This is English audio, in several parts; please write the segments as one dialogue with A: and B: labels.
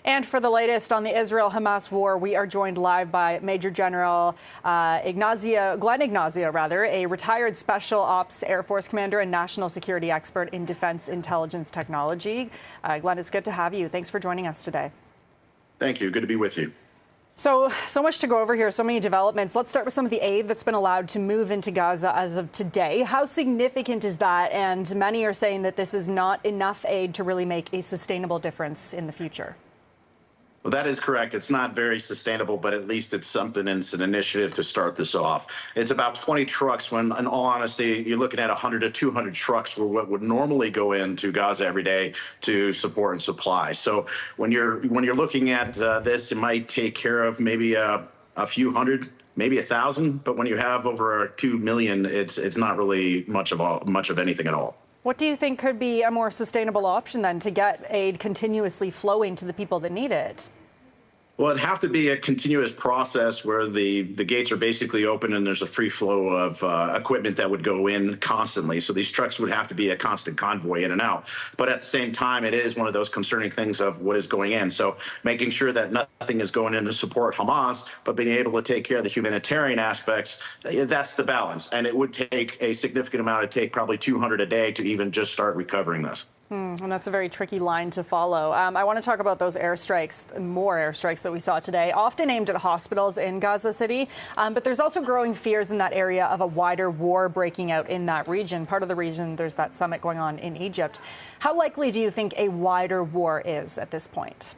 A: And for the latest on the Israel-Hamas war, we are joined live by Major General Glenn Ignazio, a retired Special Ops Air Force commander and national security expert in defense intelligence technology. Glenn, it's good to have you. Thanks for joining us today.
B: Thank you. Good to be with you.
A: So much to go over here, so many developments. Let's start with some of the aid that's been allowed to move into Gaza as of today. How significant is that? And many are saying that this is not enough aid to really make a sustainable difference in the future.
B: Well, that is correct. It's not very sustainable, but at least it's something, and it's an initiative to start this off. It's about 20 trucks when, in all honesty, you're looking at 100 to 200 trucks were what would normally go into Gaza every day to support and supply. So when you're looking at this, it might take care of maybe a few hundred, maybe 1,000. But when you have over 2 million, it's not really much of anything at all.
A: What do you think could be a more sustainable option then to get aid continuously flowing to the people that need it?
B: Well, it'd have to be a continuous process where the gates are basically open and there's a free flow of equipment that would go in constantly. So these trucks would have to be a constant convoy in and out. But at the same time, it is one of those concerning things of what is going in. So making sure that nothing is going in to support Hamas, but being able to take care of the humanitarian aspects, that's the balance. And it would take a significant amount. It'd take probably 200 a day to even just start recovering this.
A: And that's a very tricky line to follow. I want to talk about those airstrikes, more airstrikes that we saw today, often aimed at hospitals in Gaza City. But there's also growing fears in that area of a wider war breaking out in that region. Part of the reason there's that summit going on in Egypt. How likely do you think a wider war is at this point?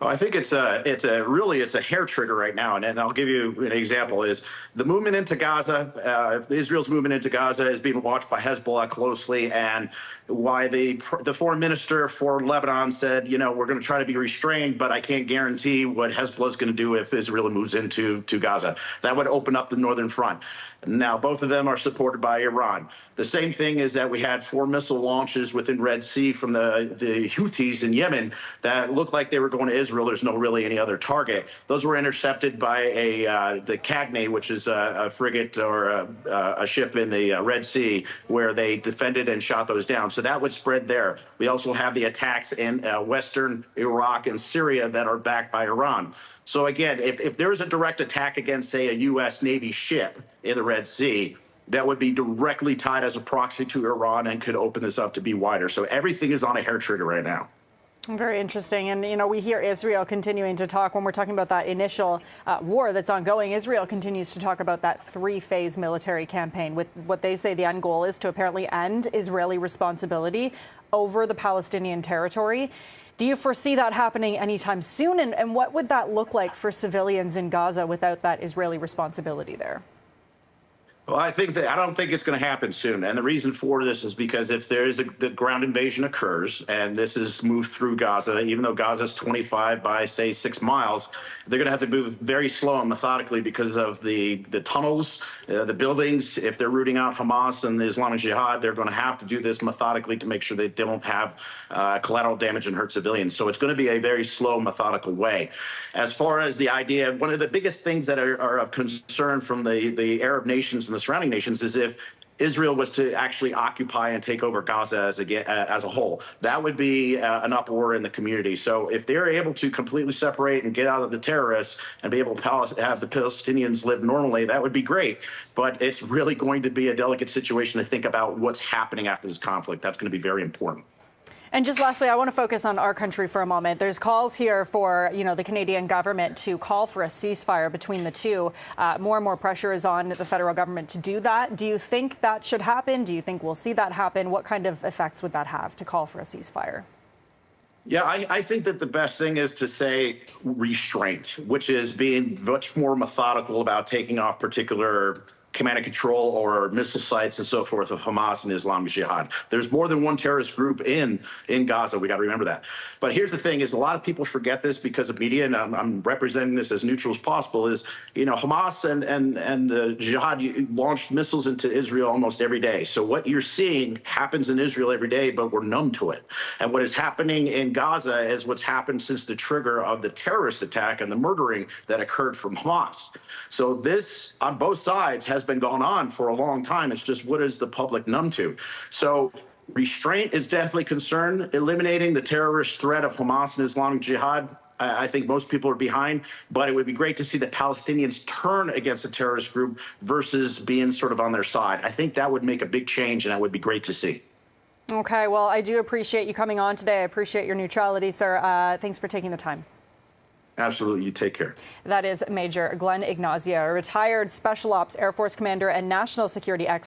B: Well, I think it's a hair trigger right now, and I'll give you an example. Is the movement into Gaza, Israel's movement into Gaza is being watched by Hezbollah closely, and why the foreign minister for Lebanon said, you know, we're going to try to be restrained, but I can't guarantee what Hezbollah is going to do if Israel moves into Gaza. That would open up the northern front. Now, both of them are supported by Iran. The same thing is that we had 4 missile launches within Red Sea from the Houthis in Yemen that looked like they were going to Israel. There's no really any other target. Those were intercepted by the Cagney, which is a frigate or a ship in the Red Sea, where they defended and shot those down. So that would spread there. We also have the attacks in Western Iraq and Syria that are backed by Iran. So again, if there is a direct attack against, say, a U.S. Navy ship in the Red Sea, that would be directly tied as a proxy to Iran and could open this up to be wider. So everything is on a hair trigger right now.
A: Very interesting. And, you know, we hear Israel continuing to talk when we're talking about that initial war that's ongoing. Israel continues to talk about that 3-phase military campaign with what they say the end goal is to apparently end Israeli responsibility over the Palestinian territory. Do you foresee that happening anytime soon? And what would that look like for civilians in Gaza without that Israeli responsibility there?
B: Well, I don't think it's going to happen soon. And the reason for this is because if there is the ground invasion occurs and this is moved through Gaza, even though Gaza is 25 by, say, 6 miles, they're going to have to move very slow and methodically because of the tunnels, the buildings. If they're rooting out Hamas and the Islamic Jihad, they're going to have to do this methodically to make sure they don't have collateral damage and hurt civilians. So it's going to be a very slow, methodical way. As far as the idea, one of the biggest things that are of concern from the Arab nations and the surrounding nations is if Israel was to actually occupy and take over Gaza as a whole. That would be an uproar in the community. So if they're able to completely separate and get out of the terrorists and be able to have the Palestinians live normally, that would be great. But it's really going to be a delicate situation to think about what's happening after this conflict. That's going to be very important.
A: And just lastly, I want to focus on our country for a moment. There's calls here for, you know, the Canadian government to call for a ceasefire between the two. More and more pressure is on the federal government to do that. Do you think that should happen? Do you think we'll see that happen? What kind of effects would that have to call for a ceasefire?
B: Yeah, I think that the best thing is to say restraint, which is being much more methodical about taking off particular command and control or missile sites and so forth of Hamas and Islamic Jihad. There's more than one terrorist group in Gaza. We got to remember that. But here's the thing: is a lot of people forget this because of media, and I'm representing this as neutral as possible. Is, you know, Hamas and the Jihad launched missiles into Israel almost every day. So what you're seeing happens in Israel every day, but we're numb to it. And what is happening in Gaza is what's happened since the trigger of the terrorist attack and the murdering that occurred from Hamas. So this, on both sides, has been going on for a long time. It's just, what is the public numb to? So Restraint is definitely concerned. Eliminating the terrorist threat of Hamas and Islamic Jihad, I think most people are behind, but it would be great to see the Palestinians turn against a terrorist group versus being sort of on their side. I think that would make a big change, and that would be great to see.
A: Okay, well, I do appreciate you coming on today. I appreciate your neutrality, sir. Thanks for taking the time.
B: Absolutely. You take care.
A: That is Major Glenn Ignazio, a retired Special Ops Air Force commander and national security expert.